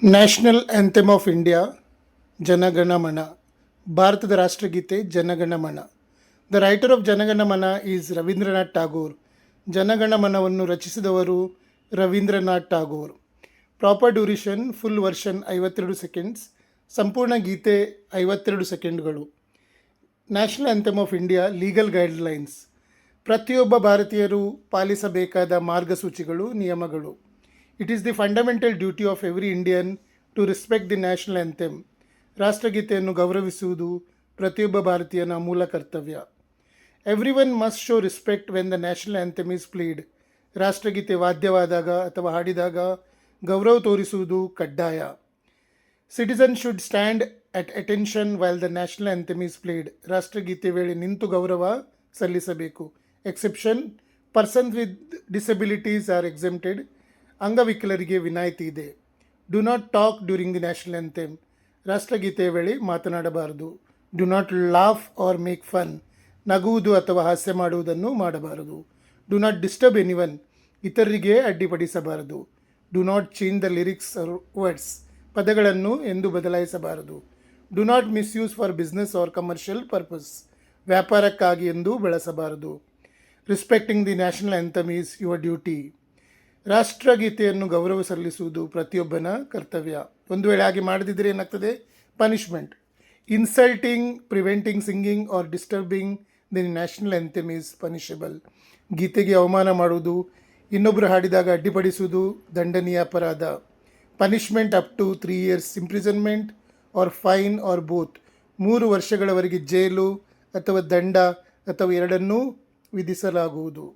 National anthem of India Jana Gana Mana. ಭಾರತದ ರಾಷ್ಟ್ರಗೀತೆ Jana Gana Mana. The writer of Jana Gana Mana is Rabindranath Tagore. ಜನಗಣಮನವನ್ನು ರಚಿಸಿದವರು Rabindranath Tagore. Proper duration full version 52 seconds, ಸಂಪೂರ್ಣ ಗೀತೆ 52 ಸೆಕೆಂಡ್ಗಳು. National anthem of India legal guidelines. ಪ್ರತಿಯೊಬ್ಬ ಭಾರತೀಯರು ಪಾಲಿಸಬೇಕಾದ ಮಾರ್ಗಸೂಚಿಗಳು, ನಿಯಮಗಳು. It is the fundamental duty of every Indian to respect the national anthem. ರಾಷ್ಟ್ರಗೀತೆಯನ್ನು ಗೌರವಿಸುವುದು ಪ್ರತಿಯೊಬ್ಬ ಭಾರತೀಯನ ಮೂಲ ಕರ್ತವ್ಯ. Every one must show respect when the national anthem is plead. ರಾಷ್ಟ್ರಗೀತೆ ವಾದ್ಯವಾದಾಗ ಅಥವಾ ಹಾಡಿದಾಗ ಗೌರವ ತೋರಿಸುವುದು ಕಡ್ಡಾಯ. Citizen should stand at attention while the national anthem is played. ರಾಷ್ಟ್ರಗೀತೆ ವೇಳೆ ನಿಂತು ಗೌರವ ಸಲ್ಲಿಸಬೇಕು. Exception: persons with disabilities are exempted. ಅಂಗವಿಕಲರಿಗೆ ವಿನಾಯಿತಿ ಇದೆ. Do not talk during the national anthem. ರಾಷ್ಟ್ರಗೀತೆಯ ವೇಳೆ ಮಾತನಾಡಬಾರದು. Do not laugh or make fun. ನಗುವುದು ಅಥವಾ ಹಾಸ್ಯ ಮಾಡುವುದನ್ನು ಮಾಡಬಾರದು. Do not disturb anyone. ಇತರರಿಗೆ ಅಡ್ಡಿಪಡಿಸಬಾರದು. Do not change the lyrics or words. ಪದಗಳನ್ನು ಎಂದು ಬದಲಾಯಿಸಬಾರದು. Do not misuse for business or commercial purpose. ವ್ಯಾಪಾರಕ್ಕಾಗಿ ಎಂದು ಬಳಸಬಾರದು. Respecting the national anthem is your duty. ರಾಷ್ಟ್ರಗೀತೆಯನ್ನು ಗೌರವ ಸಲ್ಲಿಸುವುದು ಪ್ರತಿಯೊಬ್ಬನ ಕರ್ತವ್ಯ. ಒಂದು ವೇಳೆ ಹಾಗೆ ಮಾಡದಿದ್ದರೆ ಏನಾಗ್ತದೆ? Punishment. Insulting, preventing singing or disturbing the national anthem is punishable. ಗೀತೆಗೆ ಅವಮಾನ ಮಾಡುವುದು, ಇನ್ನೊಬ್ಬರು ಹಾಡಿದಾಗ ಅಡ್ಡಿಪಡಿಸುವುದು ದಂಡನೀಯ ಅಪರಾಧ. Punishment up to 3 years imprisonment or fine or both. 3 ವರ್ಷಗಳವರೆಗೆ ಜೈಲು ಅಥವಾ ದಂಡ ಅಥವಾ ಎರಡನ್ನೂ ವಿಧಿಸಲಾಗುವುದು.